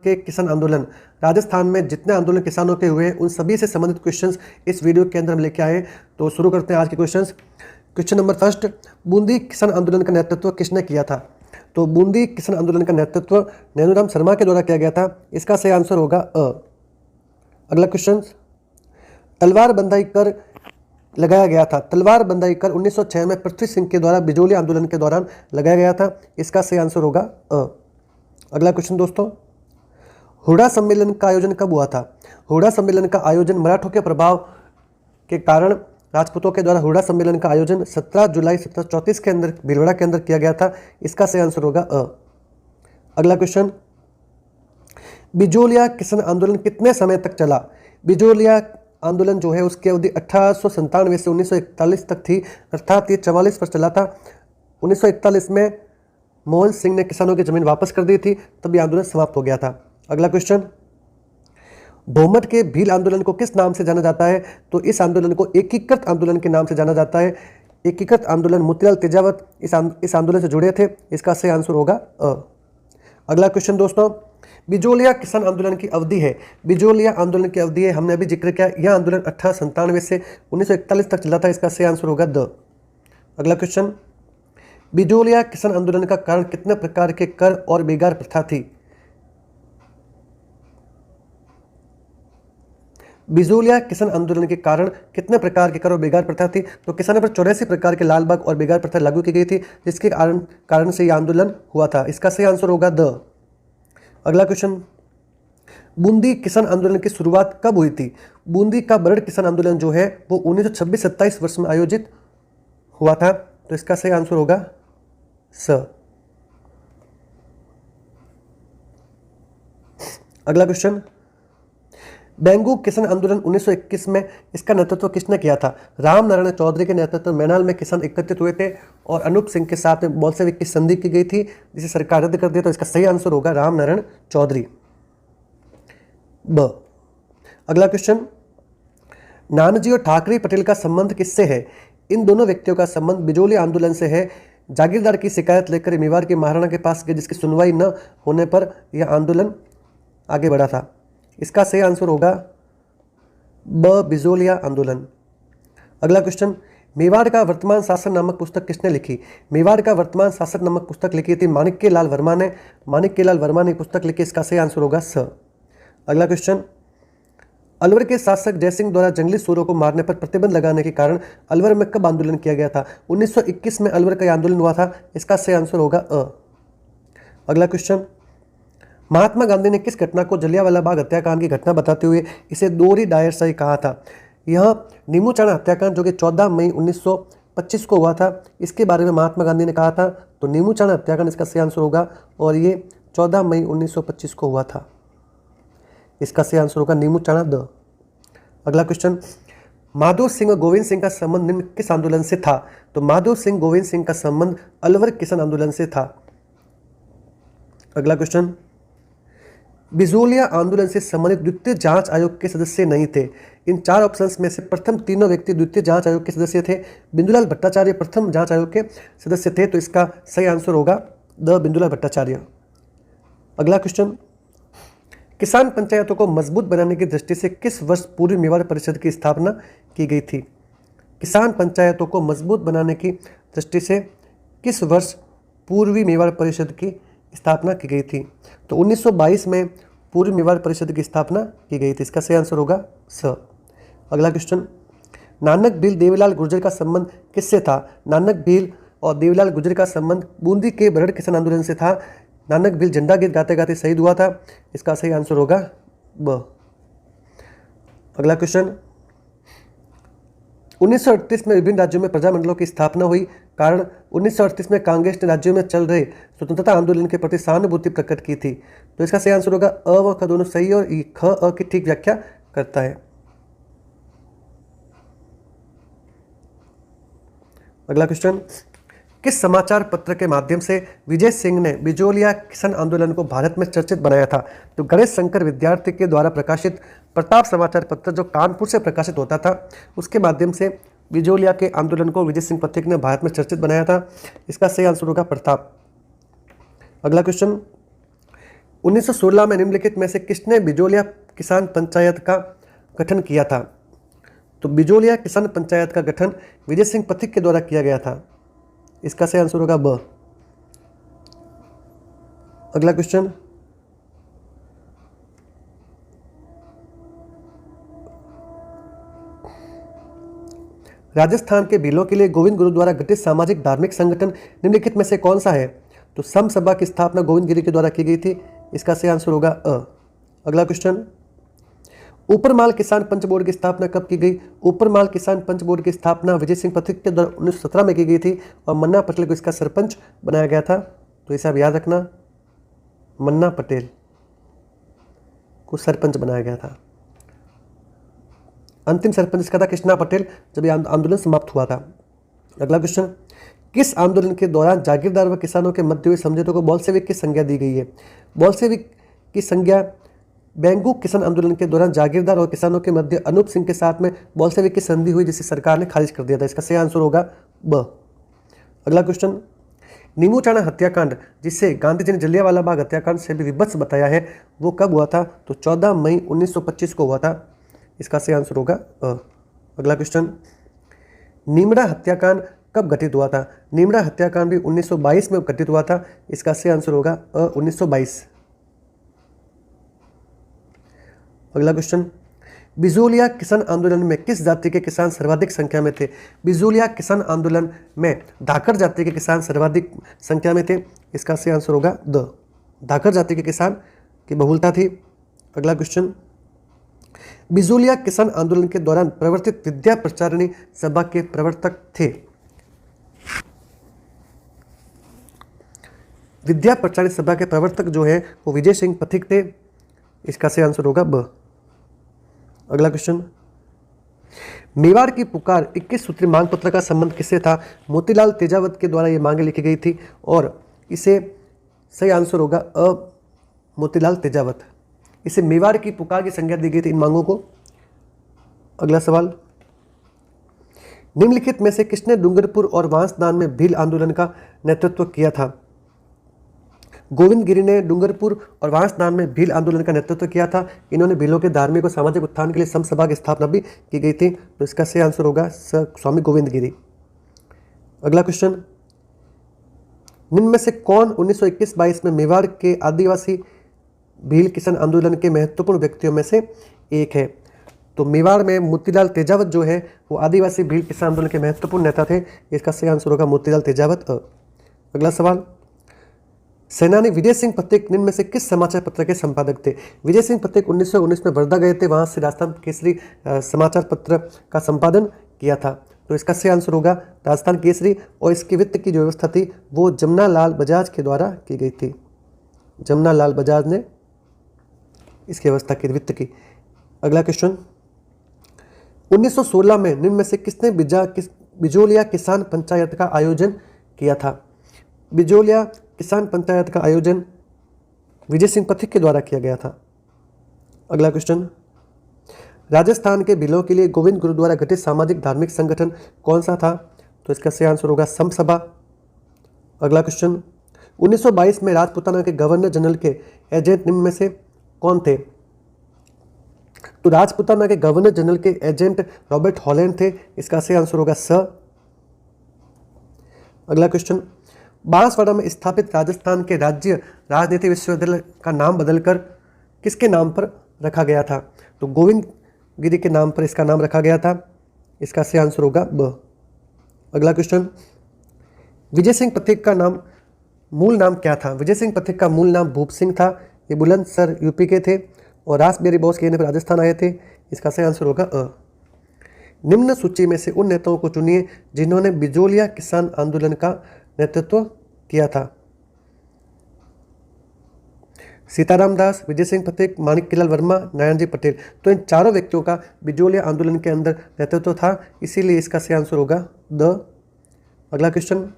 के किसान आंदोलन, राजस्थान में जितने आंदोलन किसानों के हुए उन सभी से संबंधित क्वेश्चंस इस वीडियो के अंदर हम लेके आए। तो शुरू करते हैं आज के questions. Question number first, Bundi किसान आंदोलन का नेतृत्व किसने किया था? तो बूंदी किसान आंदोलन का नेतृत्व नैनूराम शर्मा के द्वारा किया गया था। इसका सही आंसर होगा अ। अगला क्वेश्चन, तलवार बंधाई कर लगाया गया था। तलवार बंधाई कर 1906 में पृथ्वी सिंह के द्वारा बिजोली आंदोलन के दौरान लगाया गया था। इसका सही आंसर होगा अ। अगला क्वेश्चन दोस्तों, हुडा सम्मेलन का आयोजन कब हुआ था? हुडा सम्मेलन का आयोजन मराठों के प्रभाव के कारण राजपूतों के द्वारा हुडा सम्मेलन का आयोजन 17 जुलाई 1734 के अंदर भीलवाड़ा के अंदर किया गया था। इसका सही आंसर होगा अ। अगला क्वेश्चन, बिजोलिया किसान आंदोलन कितने समय तक चला? बिजोलिया आंदोलन जो है उसकी अवधि 1897 से 1941 तक थी, अर्थात ये 44 वर्ष चला था। 1941 में मोहन सिंह ने किसानों की जमीन वापस कर दी थी, तब ये आंदोलन समाप्त हो गया था। अगला क्वेश्चन, भोमट के भील आंदोलन को किस नाम से जाना जाता है? तो इस आंदोलन को एकीकृत आंदोलन के नाम से जाना जाता है। एकीकृत आंदोलन मोतीलाल तेजावत इस आंदोलन से जुड़े थे। इसका सही आंसर होगा अ। अगला क्वेश्चन दोस्तों, बिजोलिया किसान आंदोलन की अवधि है। बिजोलिया आंदोलन की अवधि है, हमने अभी जिक्र किया, यह आंदोलन 1897 से 1941 तक चला था। इसका सही आंसर होगा द। अगला क्वेश्चन, बिजोलिया किसान आंदोलन का कारण कितने प्रकार के कर और बेगार प्रथा थी? बिजोलिया किसान आंदोलन के कारण कितने प्रकार के कर और बेगार प्रथा थी? तो किसानों पर 84 प्रकार के लाल बाग और बेगार प्रथा लागू की गई थी, जिसके कारण से यह आंदोलन हुआ था। इसका सही आंसर होगा द। अगला क्वेश्चन, बूंदी किसान आंदोलन की शुरुआत कब हुई थी? बूंदी का बरड़ किसान आंदोलन जो है वो 1926-27 वर्ष में आयोजित हुआ था। तो इसका सही आंसर होगा स। अगला क्वेश्चन, बेंगू किसान आंदोलन 1921 में इसका नेतृत्व किसने किया था? राम नारायण चौधरी के नेतृत्व में मैनाल में किसान एकत्रित हुए थे और अनूप सिंह के साथ में बोल्शेविक की संधि की गई थी, जिसे सरकार रद्द कर दिया। तो इसका सही आंसर होगा राम नारायण चौधरी, ब। अगला क्वेश्चन, नानाजी और ठाकरे पटेल का संबंध किससे है? इन दोनों व्यक्तियों का संबंध बिजोली आंदोलन से है। जागीरदार की शिकायत लेकर मेवाड़ के महाराणा के पास गए, जिसकी सुनवाई न होने पर यह आंदोलन आगे बढ़ा था। इसका सही आंसर होगा ब, बिजोलिया आंदोलन। अगला क्वेश्चन, मेवाड़ का वर्तमान शासन नामक पुस्तक किसने लिखी? मेवाड़ का वर्तमान शासक नामक पुस्तक लिखी थी माणिक्य लाल वर्मा ने। माणिक्य लाल वर्मा ने पुस्तक लिखी। इसका सही आंसर होगा स। अगला क्वेश्चन, अलवर के शासक जयसिंह द्वारा जंगली सूरों को मारने पर प्रतिबंध लगाने के कारण अलवर में कब आंदोलन किया गया था? 1921 में अलवर का आंदोलन हुआ था। इसका सही आंसर होगा अ। अगला क्वेश्चन, महात्मा गांधी ने किस घटना को जलियांवाला बाग हत्याकांड की घटना बताते हुए इसे दोहरी डायरशाही कहा था? यह नीमूचाणा हत्याकांड जो कि 14 मई 1925 को हुआ था, इसके बारे में महात्मा गांधी ने कहा था। तो नीमूचाणा हत्याकांड इसका सही आंसर होगा और ये 14 मई 1925 को हुआ था। इसका सही आंसर होगा नीमूचाणा द। अगला क्वेश्चन, माधो सिंह और गोविंद सिंह का संबंध निम्न किस आंदोलन से था? तो माधो सिंह गोविंद सिंह का संबंध अलवर किसान आंदोलन से था। अगला क्वेश्चन, बिजोलिया आंदोलन से संबंधित द्वितीय जांच आयोग के सदस्य नहीं थे। इन चार ऑप्शंस में से प्रथम तीनों व्यक्ति द्वितीय जांच आयोग के सदस्य थे। बिंदुलाल भट्टाचार्य प्रथम जांच आयोग के सदस्य थे। तो इसका सही आंसर होगा द, बिंदुलाल भट्टाचार्य। अगला क्वेश्चन, किसान पंचायतों को मजबूत बनाने की दृष्टि से किस वर्ष पूर्वी मेवाड़ परिषद की स्थापना की गई थी? किसान पंचायतों को मजबूत बनाने की दृष्टि से किस वर्ष पूर्वी मेवाड़ परिषद की स्थापना की गई थी? तो 1922 में पूर्वी मेवाड़ परिषद की स्थापना की गई थी। इसका सही आंसर होगा स। अगला क्वेश्चन, नानक भील देवीलाल गुर्जर का संबंध किससे था? नानक भील और देवीलाल गुर्जर का संबंध बूंदी के बरड़ किसान आंदोलन से था। नानक भील झंडा गीत गाते गाते शहीद हुआ था। इसका सही आंसर होगा ब। अगला क्वेश्चन, 1938 में विभिन्न राज्यों में प्रजामंडलों की स्थापना हुई। कारण 1938 में कांग्रेस ने राज्यों में चल रहे स्वतंत्रता आंदोलन के प्रति सहानुभूति प्रकट की थी। तो इसका सही आंसर होगा अ व ख दोनों सही और ख अ की ठीक व्याख्या करता है। अगला क्वेश्चन, किस समाचार पत्र के माध्यम से विजय सिंह ने बिजोलिया किसान आंदोलन को भारत में चर्चित बनाया था? तो गणेश शंकर विद्यार्थी के द्वारा प्रकाशित प्रताप समाचार पत्र जो कानपुर से प्रकाशित होता था, उसके माध्यम से बिजोलिया के आंदोलन को विजय सिंह पथिक ने भारत में चर्चित बनाया था। इसका सही आंसर होगा प्रताप। अगला क्वेश्चन, 1916 में निम्नलिखित में से किसने बिजोलिया किसान पंचायत का गठन किया था? तो बिजोलिया किसान पंचायत का गठन विजय सिंह पथिक के द्वारा किया गया था। इसका सही आंसर होगा ब। अगला क्वेश्चन, राजस्थान के भीलों के लिए गोविंद गुरु द्वारा गठित सामाजिक धार्मिक संगठन निम्नलिखित में से कौन सा है? तो सम सभा की स्थापना गोविंद गिरी के द्वारा की गई थी। इसका सही आंसर होगा अ। अगला क्वेश्चन, ऊपरमाल किसान पंच बोर्ड की स्थापना कब की गई? ऊपरमाल किसान पंच बोर्ड की स्थापना विजय सिंह पथिक के द्वारा 1917 में की गई थी और मन्ना पटेल को इसका सरपंच बनाया गया था। तो इसे आप याद रखना, मन्ना पटेल को सरपंच बनाया गया था। अंतिम सरपंच इसका था कृष्णा पटेल जब यह आंदोलन समाप्त हुआ था। अगला क्वेश्चन, किस आंदोलन के दौरान जागीरदार व किसानों के मध्य हुए समझौते को बोल्शेविक की संज्ञा दी गई है? बोल्शेविक की संज्ञा बैंगू किसान आंदोलन के दौरान जागीरदार और किसानों के मध्य अनूप सिंह के साथ में बोल्शेविक की संधि हुई, जिसे सरकार ने खारिज कर दिया था। इसका सही आंसर होगा ब। अगला क्वेश्चन, नीमूचाना हत्याकांड, जिसे गांधी जी ने जलियांवाला बाग हत्याकांड से भी विभत्स बताया है, वो कब हुआ था? तो 14 मई 1925 को हुआ था। इसका सही आंसर होगा अ। अगला क्वेश्चन, नीमड़ा हत्याकांड कब घटित हुआ था? नीमड़ा हत्याकांड भी 1922 में घटित हुआ था। इसका सही आंसर होगा अ 1922। अगला क्वेश्चन, बिजोलिया किसान आंदोलन में किस जाति के किसान सर्वाधिक संख्या में थे? बिजोलिया किसान आंदोलन में धाकड़ जाति के किसान सर्वाधिक संख्या में थे। इसका सही आंसर होगा द। धाकड़ जाति के किसान की बहुलता थी। अगला क्वेश्चन, बिजोलिया किसान आंदोलन के दौरान प्रवर्तित विद्या प्रचारिणी सभा के प्रवर्तक थे। विद्या प्रचारिणी सभा के प्रवर्तक जो है वो विजय सिंह पथिक थे। इसका सही आंसर होगा ब। अगला क्वेश्चन, मेवाड़ की पुकार 21 सूत्री मांग पत्र का संबंध किससे था? मोतीलाल तेजावत के द्वारा ये मांगे लिखी गई थी और इसे सही आंसर होगा अ मोतीलाल तेजावत। इसे मेवाड़ की पुकार की संज्ञा दी गई थी इन मांगों को। अगला सवाल, निम्नलिखित में से किसने डूंगरपुर और वांसदान में भील आंदोलन का नेतृत्व किया था? गोविंद गिरी ने डूंगरपुर और वांसदान में भील आंदोलन का नेतृत्व किया था। इन्होंने भीलों के धार्मिक और सामाजिक उत्थान के लिए समसभा की स्थापना भी की गई थी। तो इसका सही आंसर होगा स्वामी गोविंद गिरी। अगला क्वेश्चन, निम्न में से कौन 1921-22 में मेवाड़ के आदिवासी भील किसान आंदोलन के महत्वपूर्ण व्यक्तियों में से एक है? तो मेवाड़ में मोतीलाल तेजावत जो है वो आदिवासी भील किसान आंदोलन के महत्वपूर्ण नेता थे। इसका सही आंसर होगा मोतीलाल तेजावत। अगला सवाल, सेनानी विजय सिंह पथिक निम्न में से किस समाचार पत्र के संपादक थे? विजय सिंह पथिक 1919 में वर्धा गए थे, वहां से राजस्थान केसरी समाचार पत्र का संपादन किया था। तो इसका सही आंसर होगा राजस्थान केसरी। और इसकी वित्त की जो व्यवस्था थी वो जमुना लाल बजाज के द्वारा की गई थी। जमुना लाल बजाज ने इसकी व्यवस्था की, वित्त की। अगला क्वेश्चन, 1916 में निम्न में से किसने बिजोलिया किसान पंचायत का आयोजन किया था? बिजोलिया किसान पंचायत का आयोजन विजय सिंह पथिक के द्वारा किया गया था। अगला क्वेश्चन, राजस्थान के भीलों के लिए गोविंद गुरु द्वारा गठित सामाजिक धार्मिक संगठन कौन सा था? तो इसका सही आंसर होगा समसभा। अगला क्वेश्चन, 1922 में राजपूताना के गवर्नर जनरल के एजेंट निम्न में से कौन थे? तो राजपूताना के गवर्नर जनरल के एजेंट रॉबर्ट हॉलैंड थे। इसका सही आंसर होगा स। अगला क्वेश्चन, बांसवाड़ा में स्थापित राजस्थान के राज्य राजनीति विश्वविद्यालय का नाम बदलकर किसके नाम पर रखा गया था? तो गोविंद गिरी के नाम पर इसका नाम रखा गया था। इसका सही आंसर होगा ब। अगला क्वेश्चन, विजय सिंह पथिक का मूल नाम क्या था? विजय सिंह पथिक का मूल नाम भूप सिंह था। ये बुलंदशहर यूपी के थे और रासबिहारी बोस के कहने पर राजस्थान आए थे। इसका सही आंसर होगा अ। निम्न सूची में से उन नेताओं को चुनिए जिन्होंने बिजोलिया किसान आंदोलन का नेतृत्व किया था। सीताराम दास, विजय सिंह पथिक, माणिक्यलाल वर्मा, नारायण पटेल। तो इन चारों व्यक्तियों का बिजोलिया आंदोलन के अंदर नेतृत्व था, इसीलिए इसका सही आंसर होगा द। अगला क्वेश्चन,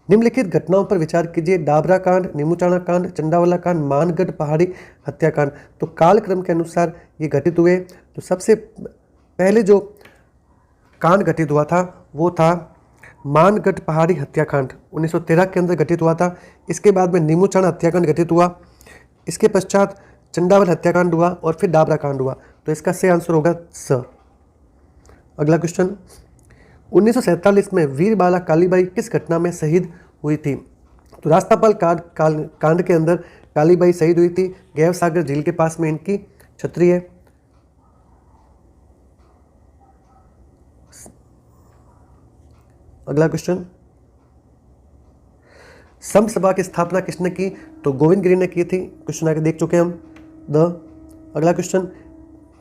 निम्नलिखित घटनाओं पर विचार कीजिए। डाबरा कांड, नीमूचाना कांड, चंडावाला कांड, मानगढ़ पहाड़ी हत्याकांड। तो कालक्रम के अनुसार ये घटित हुए। तो सबसे पहले जो कांड घटित हुआ था वो था मानगढ़ पहाड़ी हत्याकांड, 1913 के अंदर घटित हुआ था। इसके बाद में नीमूचाना हत्याकांड घटित हुआ। इसके पश्चात चंडावल हत्याकांड हुआ और फिर डाबरा कांड हुआ, तो इसका सही आंसर होगा स। अगला क्वेश्चन, 1947 में वीरबाला कालीबाई किस घटना में शहीद हुई थी? तो रास्तापाल कांड के अंदर कालीबाई शहीद हुई थी। गैवसागर झील के पास में इनकी छतरी है। अगला क्वेश्चन, सम सभा की स्थापना किसने की? तो गोविंद गिरी ने की थी। क्वेश्चन आगे देख चुके हम अगला क्वेश्चन,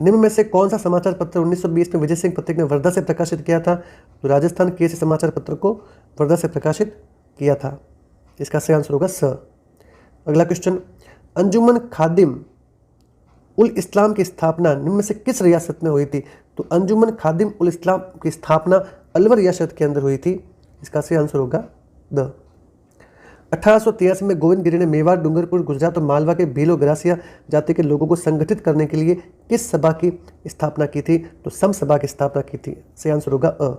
निम्न में से कौन सा समाचार पत्र 1920 में विजय सिंह पत्रिक ने वर्धा से प्रकाशित किया था? तो राजस्थान केसरी समाचार पत्र को वर्धा से प्रकाशित किया था। इसका सही आंसर होगा स। अगला क्वेश्चन, अंजुमन खादिम उल इस्लाम की स्थापना निम्न में से किस रियासत में हुई थी? तो अंजुमन खादिम उल इस्लाम की स्थापना अलवर रियासत के अंदर हुई थी। इसका सही आंसर होगा द। 1883 में गोविंद गिरी ने मेवाड़, डूंगरपुर, गुजरात और मालवा के भील और ग्रासिया जाति के लोगों को संगठित करने के लिए किस सभा की स्थापना की थी? तो सम सभा की स्थापना की थी। सही आंसर होगा अ।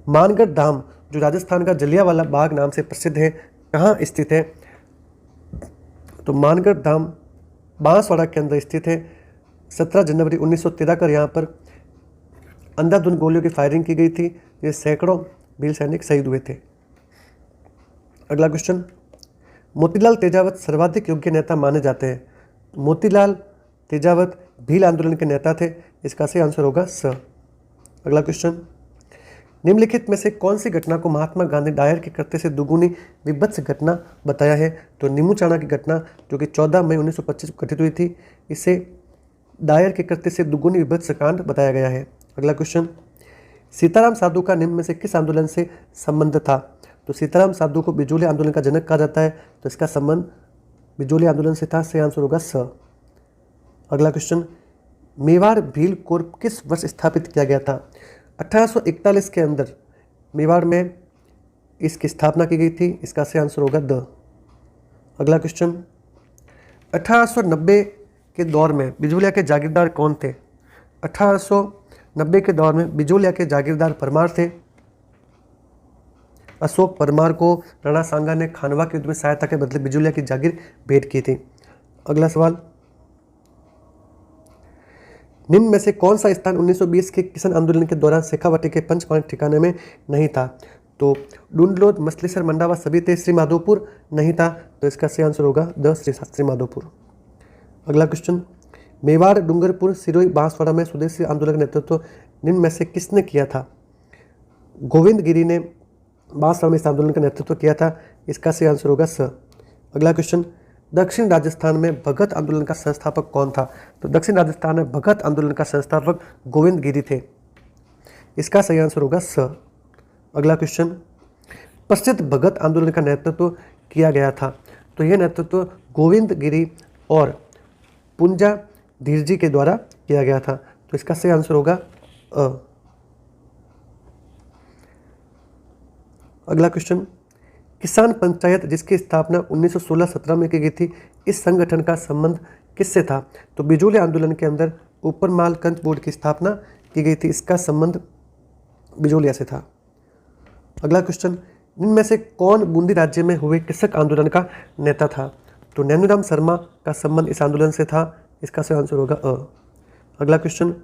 मानगढ़ धाम जो राजस्थान का जलियांवाला बाग नाम से प्रसिद्ध है, कहाँ स्थित है? तो मानगढ़ धाम बांसवाड़ा के अंदर स्थित है। 17 जनवरी 1913 को यहाँ पर अंधाधुंध गोलियों की फायरिंग की गई थी। ये सैकड़ों भील सैनिक शहीद हुए थे। अगला क्वेश्चन, मोतीलाल तेजावत सर्वाधिक योग्य नेता माने जाते हैं। मोतीलाल तेजावत भील आंदोलन के नेता थे। इसका सही आंसर होगा स। अगला क्वेश्चन, निम्नलिखित में से कौन सी घटना को महात्मा गांधी डायर के कृत्य से दुगुनी विभत्स घटना बताया है? तो नीमूचाणा की घटना जो कि 14 मई 1925 को घटित हुई थी, इसे डायर के कृत्य से दुगुनी विभत्स कांड बताया गया है। अगला क्वेश्चन, सीताराम साधु का निम्न में से किस आंदोलन से संबंध था? तो सीताराम साधु को बिजोली आंदोलन का जनक कहा जाता है, तो इसका संबंध बिजोली आंदोलन से था। सही आंसर होगा स। अगला क्वेश्चन, मेवाड़ भील कोर्प किस वर्ष स्थापित किया गया था? 1841 के अंदर मेवाड़ में इसकी स्थापना की गई थी। इसका सही आंसर होगा द। अगला क्वेश्चन, 1890 के दौर में बिजोलिया के जागीरदार कौन थे? 1890 के दौर में बिजोलिया के जागीरदार परमार थे। अशोक परमार को राणा सांगा ने खानवा के युद्ध में सहायता के बदले बिजोलिया की जागीर भेंट की थी। अगला सवाल, निम्न में से कौन सा स्थान 1920 के किसान आंदोलन के दौरान शेखावाटी के पंचपाणी ठिकाने में नहीं था? तो डूंडलोद, मछलीसर, मंडावा सभी थे। श्री माधोपुर नहीं था, तो इसका सही आंसर होगा द श्री माधोपुर। अगला क्वेश्चन, मेवाड़, डूंगरपुर, सिरोही, बांसवाड़ा में स्वदेशी आंदोलन का नेतृत्व निम्न में से किसने किया था? गोविंद गिरी ने बांसवाड़ा में इस आंदोलन का नेतृत्व किया था। इसका सही आंसर होगा स। अगला क्वेश्चन, दक्षिण राजस्थान में भगत आंदोलन का संस्थापक कौन था? तो दक्षिण राजस्थान में भगत आंदोलन का संस्थापक गोविंद गिरी थे। इसका सही आंसर होगा स। अगला क्वेश्चन, प्रसिद्ध भगत आंदोलन का नेतृत्व किया गया था, तो यह नेतृत्व गोविंद गिरी और पुंजा धीरजी के द्वारा किया गया था। तो इसका सही आंसर होगा अ। अगला क्वेश्चन, किसान पंचायत जिसकी स्थापना 1916-17 में की गई थी, इस संगठन का संबंध किससे था? तो बिजोली आंदोलन के अंदर ऊपर मालकंच बोर्ड की स्थापना की गई थी। इसका संबंध बिजोलिया से था। अगला क्वेश्चन, इनमें से कौन बूंदी राज्य में हुए कृषक आंदोलन का नेता था? तो नैनूराम शर्मा का संबंध इस आंदोलन से था। इसका सही आंसर होगा अ। अगला क्वेश्चन,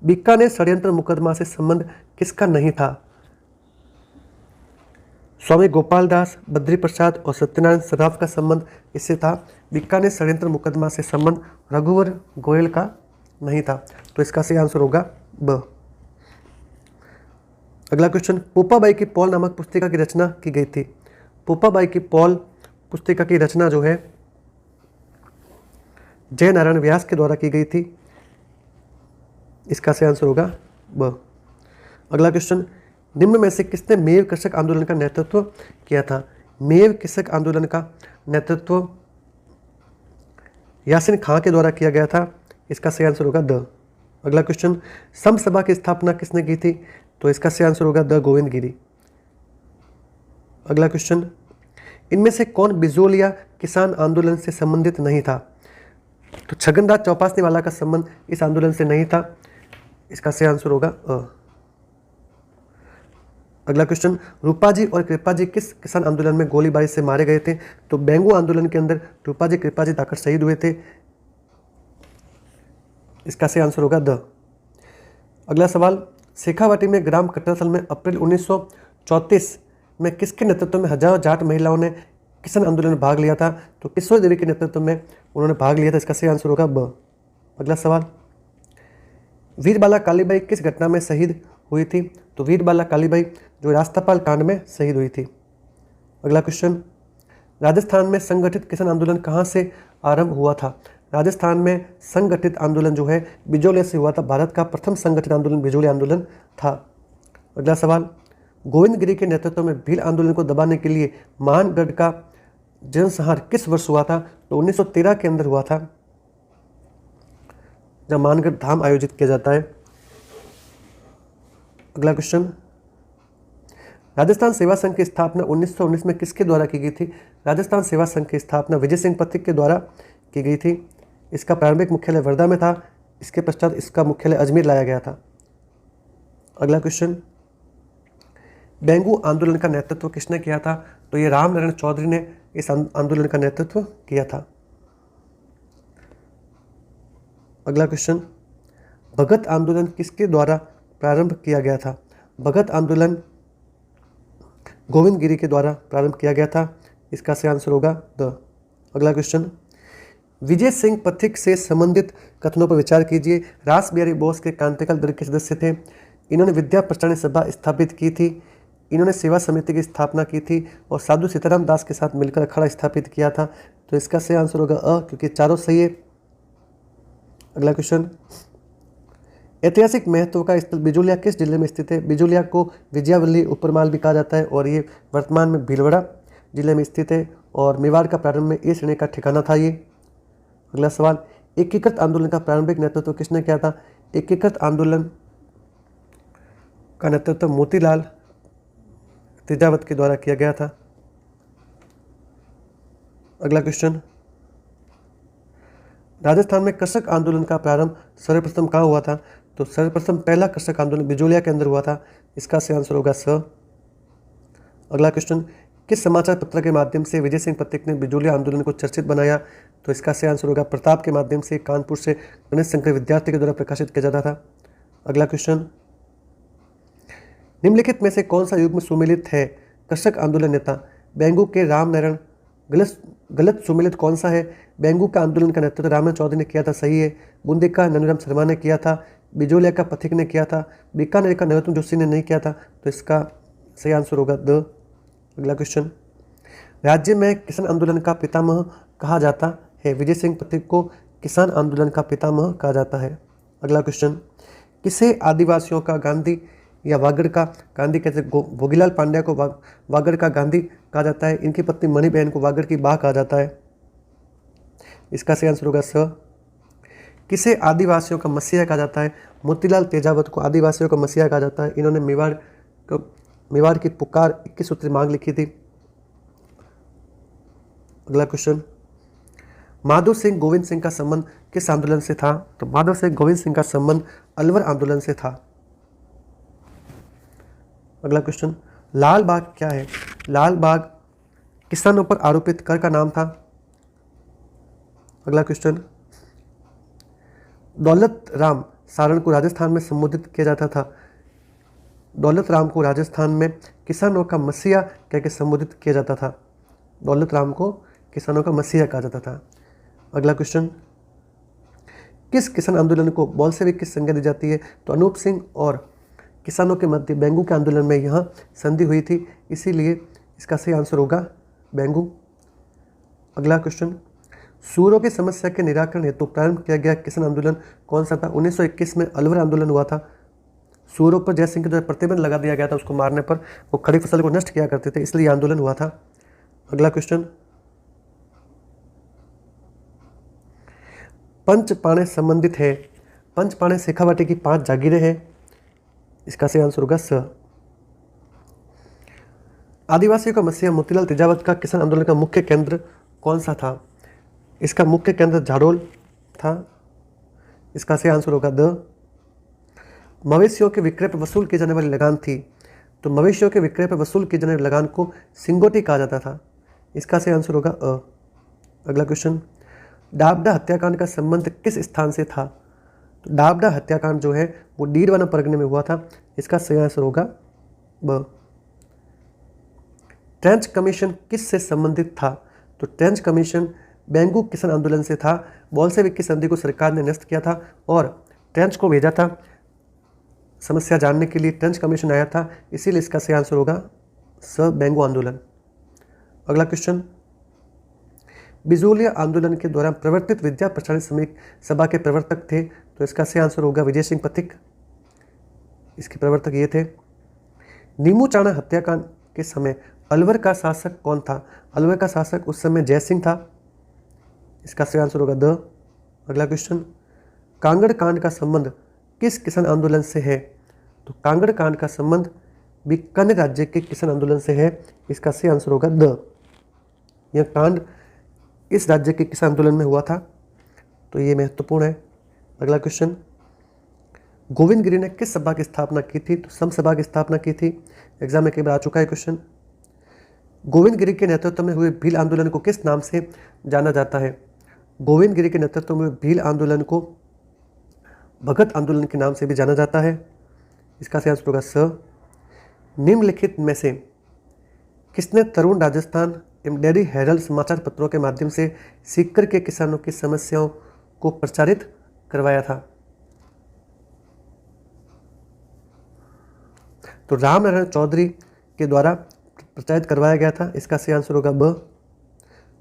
बीकानेर षड्यंत्र मुकदमा से संबंध किसका नहीं था? स्वामी गोपाल दास, बद्री प्रसाद और सत्यनारायण सराफ का संबंध इससे था। बीकानेर षड्यंत्र मुकदमा से संबंध रघुवर गोयल का नहीं था, तो इसका सही आंसर होगा ब। अगला क्वेश्चन, पोपाबाई की पॉल नामक पुस्तिका की रचना की गई थी। पोपाबाई की पॉल पुस्तिका की रचना जो है जय नारायण व्यास के द्वारा की गई थी। इसका सही आंसर होगा ब। अगला क्वेश्चन, निम्न में से किसने मेव कृषक आंदोलन का नेतृत्व किया था? मेव कृषक आंदोलन का नेतृत्व यासीन खां के द्वारा किया गया था। इसका सही आंसर होगा द। अगला क्वेश्चन, सम सभा की स्थापना किसने की थी? तो इसका सही आंसर होगा द गोविंद गिरी। अगला क्वेश्चन, इनमें से कौन बिजोलिया किसान आंदोलन से संबंधित नहीं था? तो छगनदास चौपासी वाला का संबंध इस आंदोलन से नहीं था। इसका सही आंसर होगा अ। अगला क्वेश्चन, रूपा जी और कृपा जी किस किसान आंदोलन में गोलीबारी से मारे गए थे? तो बेंगू आंदोलन के अंदर रूपा जी कृपा जी जाकर शहीद हुए थे। इसका सही आंसर होगा द। अगला सवाल, शेखावाटी में ग्राम कटरासल में अप्रैल 1934 में किसके नेतृत्व में हजारों जाट महिलाओं ने किसान आंदोलन में भाग लिया था? तो किशोर देवी के नेतृत्व में उन्होंने भाग लिया था। इसका सही आंसर होगा ब। अगला सवाल, वीरबाला कालीबाई किस घटना में शहीद हुई थी? तो वीरबाला कालीबाई जो रास्तापाल कांड में शहीद हुई थी। अगला क्वेश्चन, राजस्थान में संगठित किसान आंदोलन कहाँ से आरंभ हुआ था? राजस्थान में संगठित आंदोलन जो है बिजोलिया से हुआ था। भारत का प्रथम संगठित आंदोलन बिजोलिया आंदोलन था। अगला सवाल, गोविंद गिरी के नेतृत्व में भील आंदोलन को दबाने के लिए मानगढ़ का जनसंहार किस वर्ष हुआ था? तो 1913 के अंदर हुआ था, जब मानगढ़ धाम आयोजित किया जाता है। अगला क्वेश्चन, राजस्थान सेवा संघ की स्थापना 1919 में किसके द्वारा की गई थी? राजस्थान सेवा संघ की स्थापना विजय सिंह पथिक के द्वारा की गई थी। इसका प्रारंभिक मुख्यालय वर्धा में था। इसके पश्चात इसका मुख्यालय अजमेर लाया गया था। अगला क्वेश्चन, बेंगू आंदोलन का नेतृत्व किसने किया था? तो ये राम नारायण चौधरी ने इस आंदोलन का नेतृत्व किया था। अगला क्वेश्चन, भगत आंदोलन किसके द्वारा प्रारंभ किया गया था? भगत आंदोलन गोविंद गिरी के द्वारा प्रारंभ किया गया था। इसका सही आंसर होगा द। अगला क्वेश्चन, विजय सिंह पथिक से संबंधित कथनों पर विचार कीजिए। रास बिहारी बोस के क्रांतिकाल दल के सदस्य थे। इन्होंने विद्या प्रचार सभा स्थापित की थी। इन्होंने सेवा समिति की स्थापना की थी और साधु सीताराम दास के साथ मिलकर अखाड़ा स्थापित किया था। तो इसका सही आंसर होगा अ, क्योंकि चारों सही है। अगला क्वेश्चन, ऐतिहासिक महत्व का स्थल बिजोलिया किस जिले में स्थित है? बिजोलिया को विजयावल्ली उपरमाल भी कहा जाता है और ये वर्तमान में भीलवाड़ा जिले में स्थित है और मेवाड़ का प्रारंभ में ए श्रेणी का ठिकाना था ये। अगला सवाल, एकीकृत आंदोलन का प्रारंभिक नेतृत्व किसने किया था? एकीकृत आंदोलन का नेतृत्व मोतीलाल तेजावत के द्वारा किया गया था। अगला क्वेश्चन, राजस्थान में कृषक आंदोलन का प्रारंभ सर्वप्रथम कहाँ हुआ था? तो सर्वप्रथम पहला कृषक आंदोलन बिजोलिया के अंदर हुआ था। इसका सही आंसर होगा स। अगला क्वेश्चन, किस समाचार पत्र के माध्यम से विजय सिंह पथिक ने बिजोलिया आंदोलन को चर्चित बनाया? तो इसका सही आंसर होगा प्रताप के माध्यम से। कानपुर से गणेश शंकर विद्यार्थी के द्वारा प्रकाशित किया जाता था। अगला क्वेश्चन, निम्नलिखित में से कौन सा युग में सुमेलित है कृषक आंदोलन नेता? बेंगू के राम नारायण गलत सुमेलित कौन सा है? बेंगू का आंदोलन का नेतृत्व रामनारायण चौधरी ने किया था, सही है। बूंदी का नंदराम शर्मा ने किया था। बिजोलिया का पथिक ने किया था। बीकानेर का नरोत्तम जोशी ने नहीं किया था। तो इसका सही आंसर होगा द। अगला क्वेश्चन, राज्य में किसान आंदोलन का पितामह कहा जाता है? विजय सिंह पथिक को किसान आंदोलन का पितामह कहा जाता है। अगला क्वेश्चन, किसे आदिवासियों का गांधी या वागड़ का गांधी कहते हैं? भोगीलाल पांड्या को वागड़ का गांधी कहा जाता है। इनकी पत्नी मणिबेन को वागड़ की बा कहा जाता है। इसका सही आंसर होगा स। किसे आदिवासियों का मसीहा कहा जाता है? मोतीलाल तेजावत को आदिवासियों का मसीहा कहा जाता है। इन्होंने मेवाड़ की पुकार 21 सूत्री मांग लिखी थी। अगला क्वेश्चन, माधो सिंह गोविंद सिंह का संबंध किस आंदोलन से था? तो माधो सिंह गोविंद सिंह का संबंध अलवर आंदोलन से था। अगला क्वेश्चन, लाल बाग क्या है? लाल बाग किसानों पर आरोपित कर का नाम था। अगला क्वेश्चन, दौलत राम सारण को राजस्थान में संबोधित किया जाता था। दौलत राम को राजस्थान में किसानों का मसीहा कहकर संबोधित किया जाता था। दौलत राम को किसानों का मसीहा कहा जाता था। अगला क्वेश्चन, किस किसान आंदोलन को बोल्शेविक की संज्ञा दी जाती है? तो अनूप सिंह और किसानों के मध्य बेंगू के आंदोलन में यहाँ संधि हुई थी, इसीलिए इसका सही आंसर होगा बेंगू। अगला क्वेश्चन, सूरों की समस्या के निराकरण हेतु प्रारंभ किया गया किसान आंदोलन कौन सा था? 1921 में अलवर आंदोलन हुआ था। सूरों पर जय सिंह के द्वारा प्रतिबंध लगा दिया गया था, उसको मारने पर वो खड़ी फसल को नष्ट किया करते थे, इसलिए आंदोलन हुआ था। अगला क्वेश्चन, पंचपाणे संबंधित है। पंचपाणे शेखावाटी की 5 जागीरें हैं। इसका सही आंसर होगा स। आदिवासियों का मसीहा मोतीलाल तेजावत का किसान आंदोलन का मुख्य केंद्र कौन सा था? इसका मुख्य केंद्र झाड़ोल था। इसका सही आंसर होगा द। मवेशियों के विक्रय पर वसूल की जाने वाली लगान थी, तो मवेशियों के विक्रय पर वसूल की जाने वाली लगान को सिंगोटी कहा जाता था। इसका सही आंसर होगा अ। अगला क्वेश्चन, डाबडा हत्याकांड का संबंध किस स्थान से था? तो डाबडा हत्याकांड जो है वो डीडवाना परगने में हुआ था। इसका सही आंसर होगा ब। ट्रेंच कमीशन किस से संबंधित था? तो ट्रेंच कमीशन बेंगू किसान आंदोलन से था। बोल्शेविक की संधि को सरकार ने निरस्त किया था और ट्रेंच को भेजा था समस्या जानने के लिए। ट्रेंच कमीशन आया था, इसीलिए इसका सही आंसर होगा स, बेंगू आंदोलन। अगला क्वेश्चन, बिजोलिया आंदोलन के दौरान प्रवर्तित विद्या प्रसारण सभा के प्रवर्तक थे। तो इसका सही आंसर होगा विजय सिंह पथिक। इसके प्रवर्तक ये थे। नीमू चाणा हत्याकांड के समय अलवर का शासक कौन था? अलवर का शासक उस समय जय सिंह था। इसका सही आंसर होगा द। अगला क्वेश्चन, कांगड़ कांड का संबंध किस किसान आंदोलन से है? तो कांगड़ कांड का संबंध बीकानेर राज्य के किसान आंदोलन से है। इसका सही आंसर होगा द। यह कांड इस राज्य के किसान आंदोलन में हुआ था, तो ये महत्वपूर्ण है। अगला क्वेश्चन, गोविंद गिरी ने किस सभा की स्थापना की थी? तो सम सभा की स्थापना की थी। एग्जाम में कई बार आ चुका है क्वेश्चन। गोविंद गिरी के नेतृत्व में हुए भील आंदोलन को किस नाम से जाना जाता है? गोविंद गिरी के नेतृत्व में भील आंदोलन को भगत आंदोलन के नाम से भी जाना जाता है। इसका सही आंसर होगा स। निम्नलिखित में से किसने तरुण राजस्थान एवं डेयरी हेरल्ड समाचार पत्रों के माध्यम से सीकर के किसानों की समस्याओं को प्रचारित करवाया था? तो रामनारायण चौधरी के द्वारा प्रचारित करवाया गया था। इसका सही आंसर होगा ब।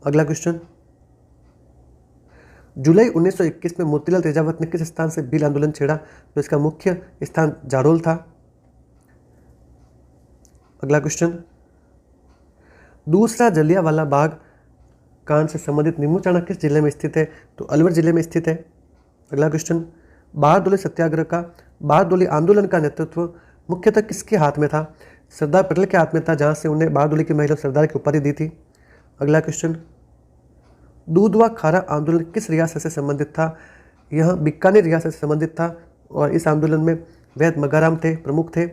अगला क्वेश्चन, जुलाई 1921 में मोतीलाल तेजावत ने किस स्थान से भील आंदोलन छेड़ा? तो इसका मुख्य स्थान जाडोल था। अगला क्वेश्चन, दूसरा जलियांवाला बाग कांड से संबंधित नीमू चाणा किस जिले में स्थित है? तो अलवर जिले में स्थित है। अगला क्वेश्चन, बारदोली सत्याग्रह का बारदोली आंदोलन का नेतृत्व मुख्यतः किसके हाथ में था? सरदार पटेल के हाथ में था, जहां से उन्हें बारदोली की महिला सरदार की उपाधि दी थी। अगला क्वेश्चन, दूध व खारा आंदोलन किस रियासत से संबंधित था? यह बीकानेर रियासत से संबंधित था और इस आंदोलन में वैद्य मगाराम थे, प्रमुख थे।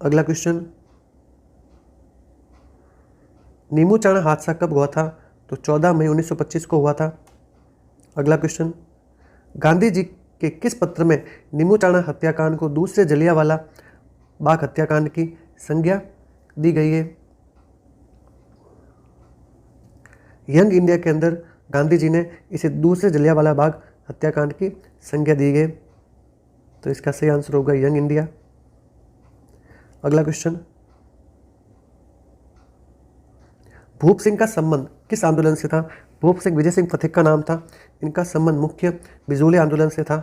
अगला क्वेश्चन, नीमू चाणा हादसा कब हुआ था? तो 14 मई 1925 को हुआ था। अगला क्वेश्चन, गांधी जी के किस पत्र में नीमू चाणा हत्याकांड को दूसरे जलियांवाला बाग हत्याकांड की संज्ञा दी गई है? यंग इंडिया के अंदर गांधी जी ने इसे दूसरे जलियांवाला बाग हत्याकांड की संज्ञा दी गई। तो इसका सही आंसर होगा यंग इंडिया। अगला क्वेश्चन, भूप सिंह का संबंध किस आंदोलन से था? भूप सिंह विजय सिंह पथिक का नाम था। इनका संबंध मुख्य बिजोली आंदोलन से था।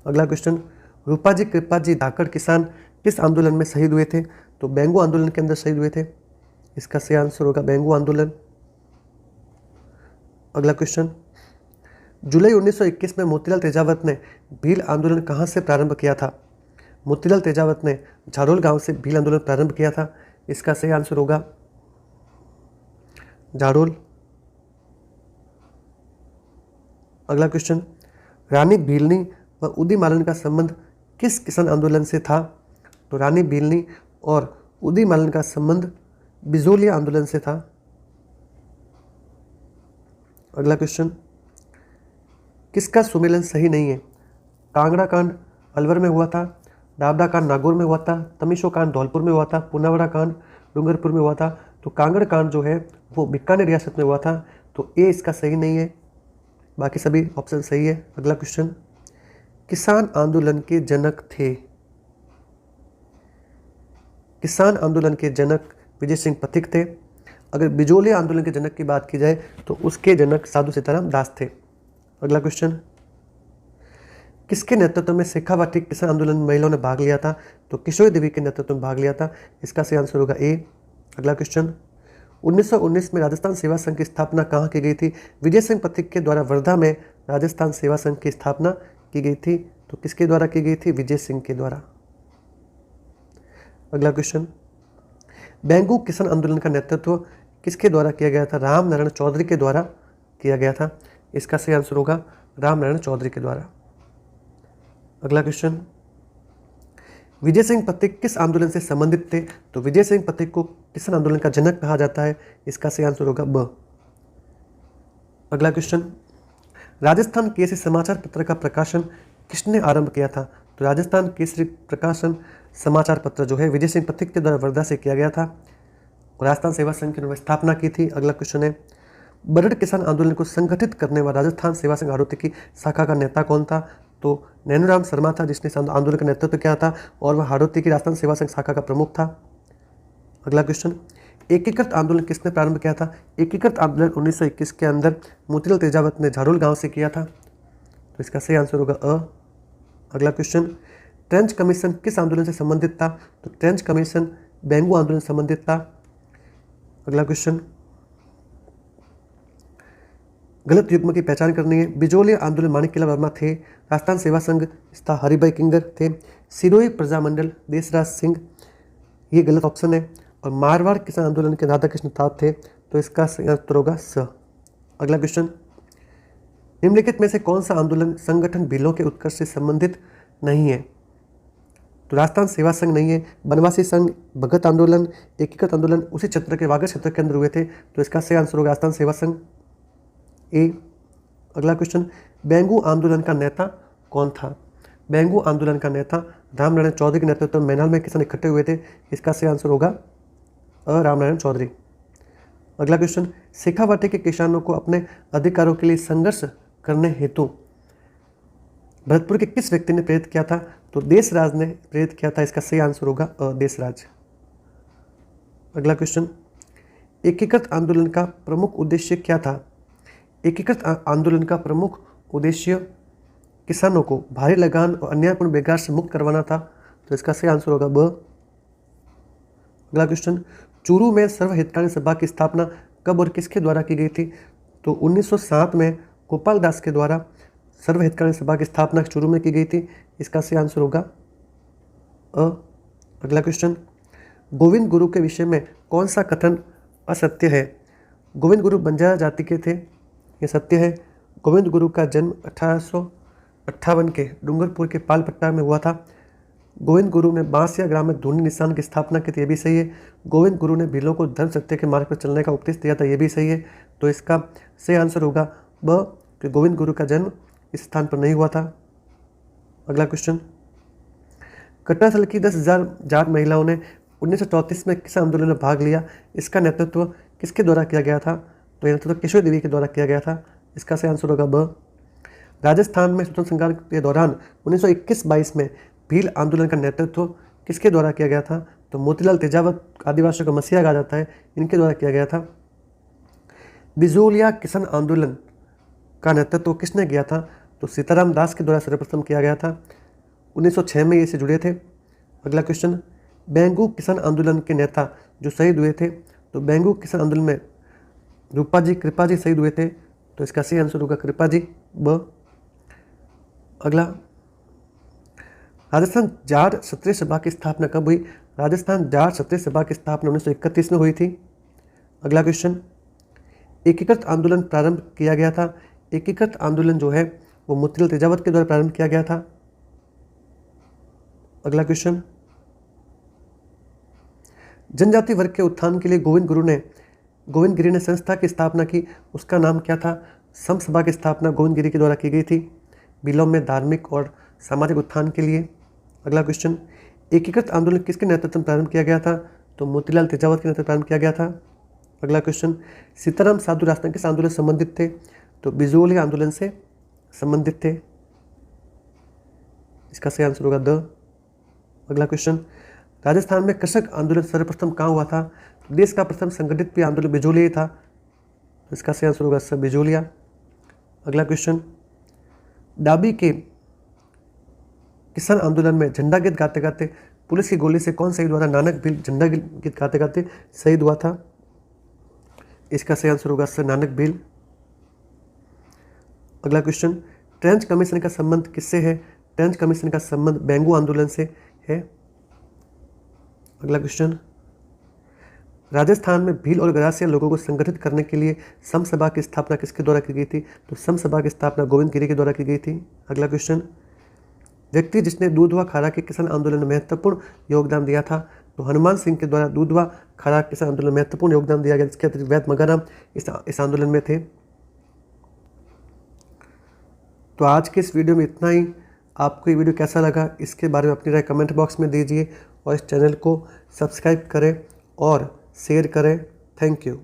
अगला क्वेश्चन, रूपाजी कृपाजी धाकड़ किसान किस आंदोलन में शहीद हुए थे? तो बेंगू आंदोलन के अंदर शहीद हुए थे। इसका सही आंसर होगा बेंगू आंदोलन। अगला क्वेश्चन, जुलाई 1921 में मोतीलाल तेजावत ने भील आंदोलन कहां से प्रारंभ किया था? मोतीलाल तेजावत ने झारोल गांव से भील आंदोलन प्रारंभ किया था। इसका सही आंसर होगा झाड़ोल। अगला क्वेश्चन, रानी भीलनी व उदी मालन का संबंध किस किसान आंदोलन से था? तो रानी भीलनी और उदी मालन का संबंध बिजोलिया आंदोलन से था। अगला क्वेश्चन, किसका सुमेलन सही नहीं है? कांगड़ा कांड अलवर में हुआ था, डाबडा कांड नागौर में हुआ था, तमिशो कांड धौलपुर में हुआ था, पुनावड़ा कांड डूंगरपुर में हुआ था। तो कांगड़ कांड जो है वो बीकानेर रियासत में हुआ था। तो ए इसका सही नहीं है, बाकी सभी ऑप्शन सही है। अगला क्वेश्चन, किसान आंदोलन के जनक थे? किसान आंदोलन के जनक विजय सिंह पथिक थे। अगर बिजोली आंदोलन के जनक की बात की जाए तो उसके जनक साधु सीताराम दास थे। अगला क्वेश्चन, किसके नेतृत्व में शेखावाटी किसान आंदोलन में महिलाओं ने भाग लिया था? तो किशोरी देवी के नेतृत्व में भाग लिया था। इसका सही आंसर होगा ए। अगला क्वेश्चन, 1919 में राजस्थान सेवा संघ की स्थापना कहाँ की गई थी? विजय सिंह पथिक के द्वारा वर्धा में राजस्थान सेवा संघ की स्थापना की गई थी। तो किसके द्वारा की गई थी? विजय सिंह के द्वारा। अगला क्वेश्चन, बेंगू किसान आंदोलन का नेतृत्व किसके द्वारा किया गया था? रामनारायण चौधरी के द्वारा किया गया था। इसका सही आंसर होगा रामनारायण चौधरी के द्वारा। अगला क्वेश्चन, विजय सिंह पथिक किस आंदोलन से संबंधित थे? तो विजय सिंह पथिक को किसान आंदोलन का जनक कहा जाता है, इसका सही आंसर होगा ब। अगला क्वेश्चन, राजस्थान केसरी समाचार पत्र का प्रकाशन किसने आरंभ किया था? तो राजस्थान केसरी प्रकाशन समाचार पत्र जो है विजय सिंह पथिक के द्वारा वर्धा से किया गया था और राजस्थान सेवा संघ की उन्होंने स्थापना की थी। अगला क्वेश्चन है, बरड़ किसान आंदोलन को संगठित करने वाला राजस्थान सेवा संघ हाड़ौती की शाखा का नेता कौन था? तो नैनूराम शर्मा था, जिसने इस आंदोलन का नेतृत्व किया था और वह हाड़ौती की राजस्थान सेवा संघ शाखा का प्रमुख था। अगला क्वेश्चन, एकीकृत आंदोलन किसने प्रारंभ किया था? एकीकृत आंदोलन 1921 के अंदर मोतीलाल तेजावत ने झाड़ोल गांव से किया था, तो इसका सही आंसर होगा अ। अगला क्वेश्चन, ट्रेंच कमीशन किस आंदोलन से संबंधित था? तो ट्रेंच कमीशन बेंगू आंदोलन से संबंधित था। अगला क्वेश्चन, गलत युग्म की पहचान करनी है। बिजोलिया आंदोलन माणिक्यलाल वर्मा थे, राजस्थान सेवा संघ था हरिभाई किंगर थे, सिरोही प्रजामंडल देशराज सिंह, ये गलत ऑप्शन है, और मारवाड़ किसान आंदोलन के राधा कृष्ण ताप थे, तो इसका सही आंसर होगा स। अगला क्वेश्चन, निम्नलिखित में से कौन सा आंदोलन संगठन भीलों के उत्कर्ष से संबंधित नहीं है? तो राजस्थान सेवा संघ नहीं है, बनवासी संघ, भगत आंदोलन, एकीकृत आंदोलन उसी क्षेत्र के वागड़ क्षेत्र के अंदर हुए थे, तो इसका सही आंसर होगा राजस्थान सेवा संघ ए। अगला क्वेश्चन, बेंगू आंदोलन का नेता कौन था? बेंगू आंदोलन का नेता रामनारायण चौधरी के नेतृत्व में मैनाल में किसान इकट्ठे हुए थे, इसका सही आंसर होगा अ रामनारायण चौधरी। अगला क्वेश्चन, शेखावाटी के किसानों को अपने अधिकारों के लिए संघर्ष करने हेतु भरतपुर के किस व्यक्ति ने प्रेरित किया था? तो देशराज ने प्रेरित किया था, इसका सही आंसर होगा अ देशराज। अगला क्वेश्चन, एकीकृत आंदोलन का प्रमुख उद्देश्य क्या था? एकीकृत आंदोलन का प्रमुख उद्देश्य किसानों को भारी लगान और अन्यायपूर्ण बेगार से मुक्त करवाना था, तो इसका सही आंसर होगा ब। अगला क्वेश्चन, चूरू में सर्वहितकारी सभा की स्थापना कब और किसके द्वारा की गई थी? तो 1907 में गोपाल दास के द्वारा सर्वहितकारी सभा की स्थापना चूरू में की गई थी, इसका सही आंसर होगा अ। अगला क्वेश्चन, गोविंद गुरु के विषय में कौन सा कथन असत्य है? गोविंद गुरु बंजारा जाति के थे, ये सत्य है। गोविंद गुरु का जन्म 1858 के डूंगरपुर के पालपट्टा में हुआ था। गोविंद गुरु ने बांसिया ग्राम में धूनी निशान की स्थापना की थी, ये भी सही है। गोविंद गुरु ने भीलों को धर्म सत्य के मार्ग पर चलने का उपदेश दिया था, ये भी सही है। तो इसका सही आंसर होगा ब कि गोविंद गुरु का जन्म इस स्थान पर नहीं हुआ था। अगला क्वेश्चन, कटराथल की 10,000 जाट महिलाओं ने 1934 में किस आंदोलन में भाग लिया? इसका नेतृत्व किसके द्वारा किया गया था? तो यह नेतृत्व केशव देवी के द्वारा किया गया था, इसका सही आंसर होगा ब। राजस्थान में स्वतंत्र संग्राम के दौरान 1921-22 में भील आंदोलन का नेतृत्व किसके द्वारा किया गया था? तो मोतीलाल तेजावत, आदिवासियों का मसीहा कहा जाता है, इनके द्वारा किया गया था। बिजोलिया किसान आंदोलन का नेतृत्व किसने किया था? तो सीताराम दास के द्वारा सर्वप्रथम किया गया था, 1906 में ये से जुड़े थे। अगला क्वेश्चन, बेंगू किसान आंदोलन के नेता जो शहीद हुए थे, तो बेंगू किसान आंदोलन में रूपाजी कृपाजी शहीद हुए थे, तो इसका सही आंसर होगा कृपाजी ब। अगला, राजस्थान जाट क्षत्रिय सभा की स्थापना कब हुई? राजस्थान जाट क्षत्रिय सभा की स्थापना 1931 में हुई थी। अगला क्वेश्चन, एकीकृत आंदोलन प्रारंभ किया गया था। एकीकृत आंदोलन जो है वो मोतीलाल तेजावत के द्वारा प्रारंभ किया गया था। अगला क्वेश्चन, जनजाति वर्ग के उत्थान के लिए गोविंद गिरी ने संस्था की स्थापना की, उसका नाम क्या था? सम सभा की स्थापना गोविंद गिरी के द्वारा की गई थी, बिलों में धार्मिक और सामाजिक उत्थान के लिए। अगला क्वेश्चन, एकीकृत आंदोलन किसके नेतृत्व में प्रारंभ किया गया था? तो मोतीलाल तेजावत के नेतृत्व में प्रारंभ किया गया था। अगला क्वेश्चन, सीताराम साधु राजस्थान किस आंदोलन से संबंधित थे? तो बिजोलिया आंदोलन से संबंधित थे, इसका सही आंसर होगा द। अगला क्वेश्चन, राजस्थान में कृषक आंदोलन सर्वप्रथम कहाँ हुआ था? देश का प्रथम संगठित भी आंदोलन बिजोलिया ही था, तो इसका सही आंसर होगा सब बिजोलिया। अगला क्वेश्चन, डाबी के किसान आंदोलन में झंडा गीत गाते गाते पुलिस की गोली से कौन शहीद हुआ था? नानक भील झंडा गीत गाते गाते शहीद हुआ था, इसका सही आंसर होगा सर नानक भील। अगला क्वेश्चन, ट्रेंच कमीशन का संबंध किससे है? ट्रेंच कमीशन का संबंध बेंगू आंदोलन से है। अगला क्वेश्चन, राजस्थान में भील और गरासिया लोगों को संगठित करने के लिए सम सभा की स्थापना किसके द्वारा की गई थी? तो सम सभा की स्थापना गोविंद गिरी के द्वारा की गई थी। अगला क्वेश्चन, व्यक्ति जिसने दूधवा खाड़ा के किसान आंदोलन में महत्वपूर्ण योगदान दिया था, तो हनुमान सिंह के द्वारा दूधवा खाड़ा किसान आंदोलन में महत्वपूर्ण योगदान दिया गया, जिसके अतिरिक्त वैद्य मगहराम इस आंदोलन में थे। तो आज के इस वीडियो में इतना ही। आपको ये वीडियो कैसा लगा इसके बारे में अपनी राय कमेंट बॉक्स में दीजिए और इस चैनल को सब्सक्राइब करें और शेयर करें। Thank you.